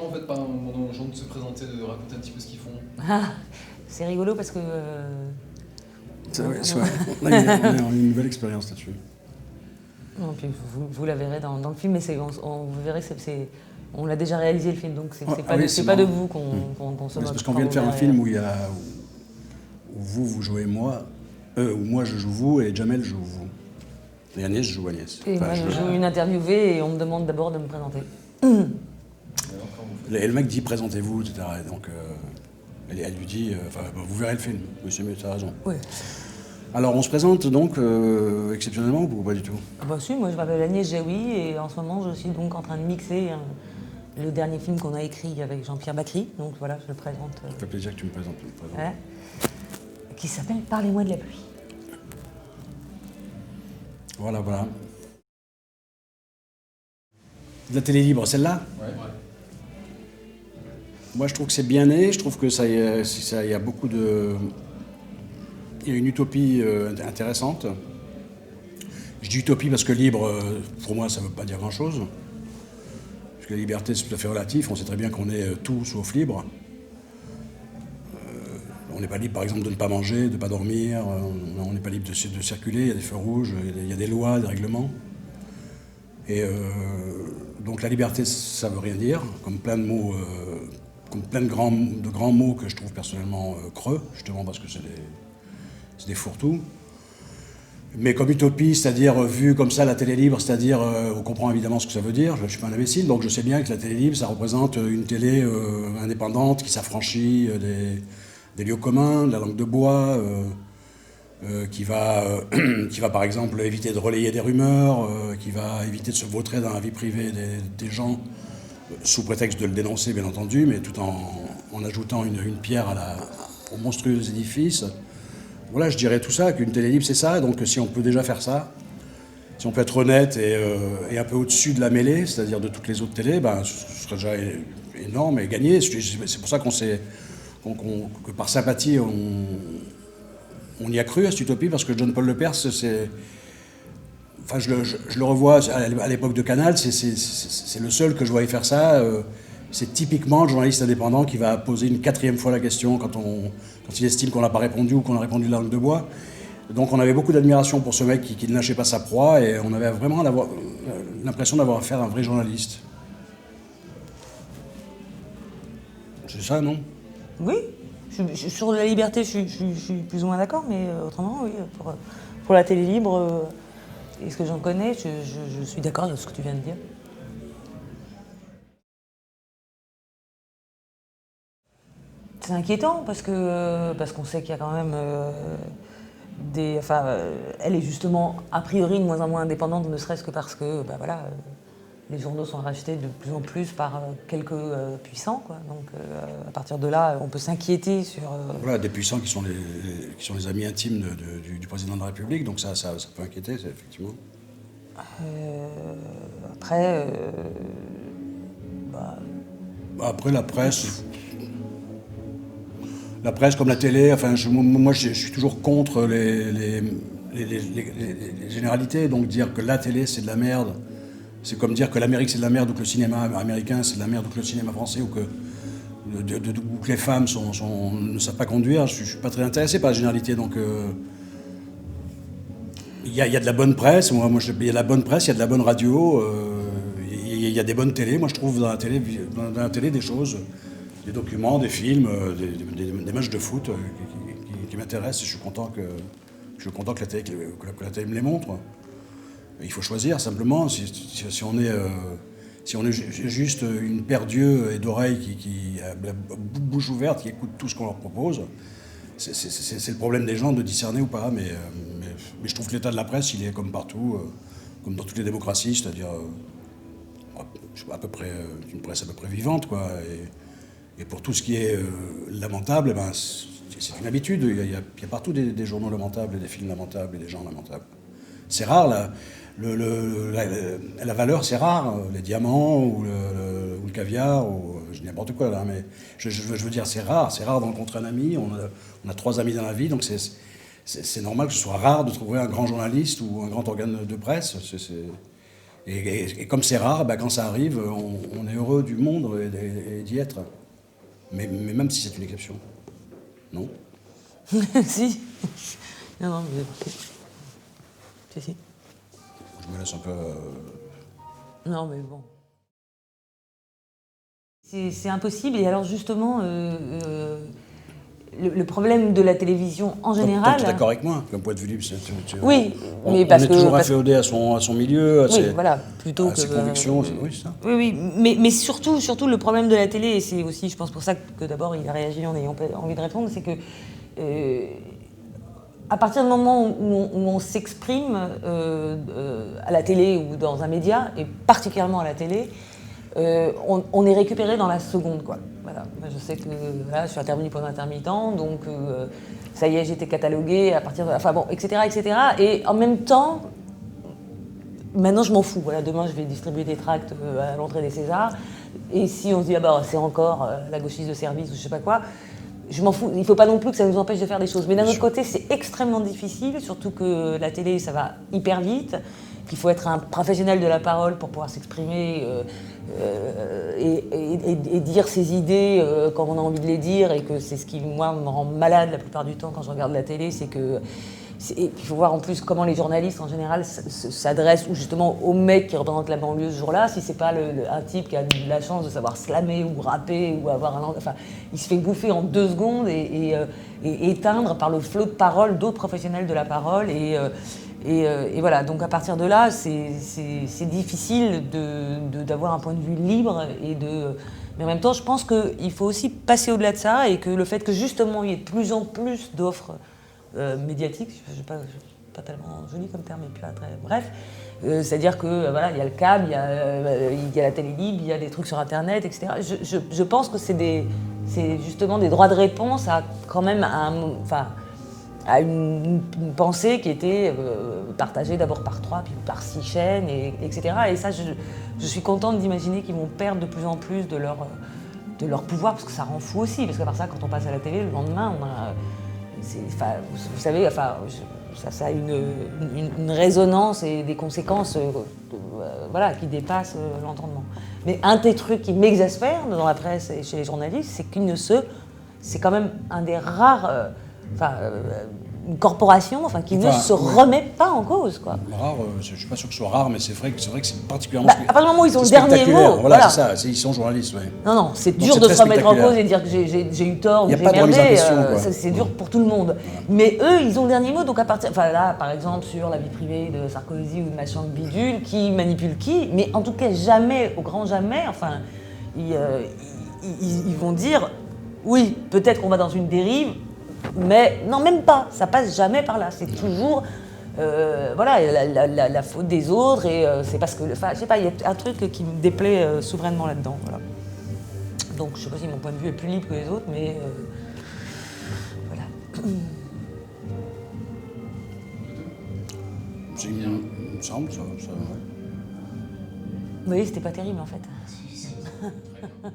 toujours en fait par un moment aux gens de se présenter, de raconter un petit peu ce qu'ils font. Ah, c'est rigolo parce que... On a une nouvelle expérience là-dessus. Non, puis vous la verrez dans le film, mais vous verrez que on l'a déjà réalisé le film, donc c'est pas de vous qu'on se moque. Parce qu'on vient de faire un film où vous jouez moi, où moi je joue vous et Jamel joue vous. Et Agnès joue Agnès. Et moi je joue une interviewée et on me demande d'abord de me présenter. Et le mec dit présentez-vous, etc. Et donc elle lui dit, vous verrez le film, monsieur, mais tu as raison. Oui. Alors on se présente donc exceptionnellement ou pas du tout? Bah si, moi je m'appelle Agnès Jaoui et en ce moment je suis donc en train de mixer le dernier film qu'on a écrit avec Jean-Pierre Bacry, donc voilà, je le présente. Ça fait plaisir que tu me présentes. Ouais. Qui s'appelle Parlez-moi de la pluie. Voilà. De la télé libre, celle-là? Ouais. Moi je trouve que c'est bien né, je trouve que ça y a beaucoup de... Il y a une utopie intéressante. Je dis utopie parce que libre, pour moi, ça ne veut pas dire grand-chose. Parce que la liberté, c'est tout à fait relatif. On sait très bien qu'on est tout sauf libre. On n'est pas libre, par exemple, de ne pas manger, de ne pas dormir. On n'est pas libre de circuler. Il y a des feux rouges, il y a des lois, des règlements. Et donc la liberté, ça ne veut rien dire. Comme plein de mots, comme plein de grands mots que je trouve personnellement creux, justement parce que c'est des fourre-tout. Mais comme utopie, c'est-à-dire vu comme ça la télé libre, c'est-à-dire on comprend évidemment ce que ça veut dire, je ne suis pas un imbécile, donc je sais bien que la télé libre, ça représente une télé indépendante qui s'affranchit des lieux communs, de la langue de bois, qui va par exemple éviter de relayer des rumeurs, qui va éviter de se vautrer dans la vie privée des gens, sous prétexte de le dénoncer bien entendu, mais tout en ajoutant une pierre au monstrueux édifice. Voilà, je dirais tout ça, qu'une télé libre, c'est ça. Donc si on peut déjà faire ça, si on peut être honnête et un peu au-dessus de la mêlée, c'est-à-dire de toutes les autres télés, ce serait déjà énorme et gagné. C'est pour ça que par sympathie, on y a cru à cette utopie, parce que John-Paul Lepers, je le revois à l'époque de Canal, c'est le seul que je voyais faire ça. C'est typiquement le journaliste indépendant qui va poser une 4e fois la question quand il estime qu'on n'a pas répondu ou qu'on a répondu de la langue de bois. Donc on avait beaucoup d'admiration pour ce mec qui ne lâchait pas sa proie, et on avait vraiment l'impression d'avoir affaire à un vrai journaliste. C'est ça, non? Oui, sur la liberté, je suis plus ou moins d'accord, mais autrement, oui, pour la télé libre, et ce que j'en connais, je suis d'accord avec ce que tu viens de dire. C'est inquiétant parce qu'on sait qu'il y a quand même elle est justement a priori de moins en moins indépendante, ne serait-ce que parce que les journaux sont rachetés de plus en plus par quelques puissants, quoi. Donc à partir de là, on peut s'inquiéter sur... Voilà, des puissants qui sont les amis intimes du président de la République, donc ça peut inquiéter, effectivement. Après... Après, la presse... La presse comme la télé, moi je suis toujours contre les généralités, donc dire que la télé c'est de la merde, c'est comme dire que l'Amérique c'est de la merde, ou que le cinéma américain c'est de la merde, ou que le cinéma français, ou que les femmes ne savent pas conduire. Je suis pas très intéressé par la généralité, donc il y a de la bonne presse, il y a de la bonne presse, il y a de la bonne radio, il y a des bonnes télés. Moi je trouve dans la télé des choses, des documents, des films, des matchs de foot qui m'intéressent, et je suis content que la télé me les montre. Il faut choisir simplement. Si on est juste une paire d'yeux et d'oreilles qui la bouche ouverte, qui écoute tout ce qu'on leur propose, c'est le problème des gens de discerner ou pas. Mais je trouve que l'état de la presse, il est comme partout, comme dans toutes les démocraties, c'est-à-dire à peu près une presse à peu près vivante, quoi. Et pour tout ce qui est lamentable, c'est une habitude. Il y a partout des journaux lamentables, et des films lamentables, et des gens lamentables. C'est rare, la valeur, c'est rare. Les diamants ou le caviar, ou je dis n'importe quoi là, mais je veux dire, c'est rare de rencontrer un ami. On a 3 amis dans la vie, donc c'est normal que ce soit rare de trouver un grand journaliste ou un grand organe de presse. Et comme c'est rare, bah, quand ça arrive, on est heureux du monde et d'y être. Mais même si c'est une exception. Non? Si. Non, mais... Si. Je me laisse un peu... Non, mais bon. C'est impossible. Et alors, justement, le problème de la télévision en général... Tu es d'accord avec moi, comme point de vue libre. Oui, mais on est toujours inféodé à son milieu, à ses convictions. Oui, c'est ça. Oui, mais surtout, le problème de la télé, et c'est aussi, je pense, pour ça que d'abord il a réagi en ayant envie de répondre, c'est que à partir du moment où on s'exprime à la télé ou dans un média, et particulièrement à la télé, on est récupéré dans la seconde, quoi. Voilà. Je sais que là, je suis intervenue pendant intermittent, donc ça y est, j'ai été cataloguée à partir de... Enfin bon, etc., etc. Et en même temps, maintenant je m'en fous. Voilà, demain, je vais distribuer des tracts à l'entrée des Césars. Et si on se dit, ah bah, c'est encore la gauchiste de service ou je sais pas quoi, je m'en fous. Il ne faut pas non plus que ça nous empêche de faire des choses. Mais d'un autre côté, c'est extrêmement difficile, surtout que la télé, ça va hyper vite, qu'il faut être un professionnel de la parole pour pouvoir s'exprimer et dire ses idées quand on a envie de les dire, et que c'est ce qui, moi, me rend malade la plupart du temps quand je regarde la télé, c'est que... Il faut voir en plus comment les journalistes en général s'adressent ou justement aux mecs qui représentent la banlieue ce jour-là. Si c'est pas un type qui a eu la chance de savoir slammer ou rapper ou avoir un... Enfin, il se fait bouffer en 2 secondes et éteindre par le flot de paroles d'autres professionnels de la parole. Et voilà, donc à partir de là, c'est difficile d'avoir un point de vue libre mais en même temps, je pense qu'il faut aussi passer au-delà de ça, et que le fait que justement il y ait de plus en plus d'offres médiatique, je pas tellement joli comme terme, mais puis très bref. C'est-à-dire que voilà, il y a le câble, il y a la télé libre, il y a des trucs sur Internet, etc. Je pense que c'est justement des droits de réponse à quand même à une pensée qui était partagée d'abord par 3, puis par 6 chaînes, etc. Et ça, je suis contente d'imaginer qu'ils vont perdre de plus en plus de leur pouvoir, parce que ça rend fou aussi, parce qu'à part ça, quand on passe à la télé, le lendemain, on a... vous savez, ça a une résonance et des conséquences voilà, qui dépassent l'entendement. Mais un des trucs qui m'exaspère dans la presse et chez les journalistes, c'est c'est quand même un des rares... une corporation qui ne se remet pas en cause, quoi. Rare, je ne suis pas sûr que ce soit rare, mais c'est vrai que c'est particulièrement... À partir du moment où ils ont le dernier mot... Voilà, c'est ça, ils sont journalistes, oui. Non, c'est dur de se remettre en cause et dire que j'ai eu tort ou j'ai merdé, c'est dur pour tout le monde. Mais eux, ils ont le dernier mot, donc à partir... Enfin là, par exemple, sur la vie privée de Sarkozy ou de machin de bidule, qui manipule qui, mais en tout cas jamais, au grand jamais, ils vont dire, oui, peut-être qu'on va dans une dérive, mais non, même pas, ça passe jamais par là, c'est toujours la faute des autres, et c'est parce que, je sais pas, il y a un truc qui me déplaît souverainement là-dedans, voilà. Donc je sais pas si mon point de vue est plus libre que les autres, mais voilà. Il me semble, ça ouais. Oui, c'était pas terrible en fait. Si, très bien.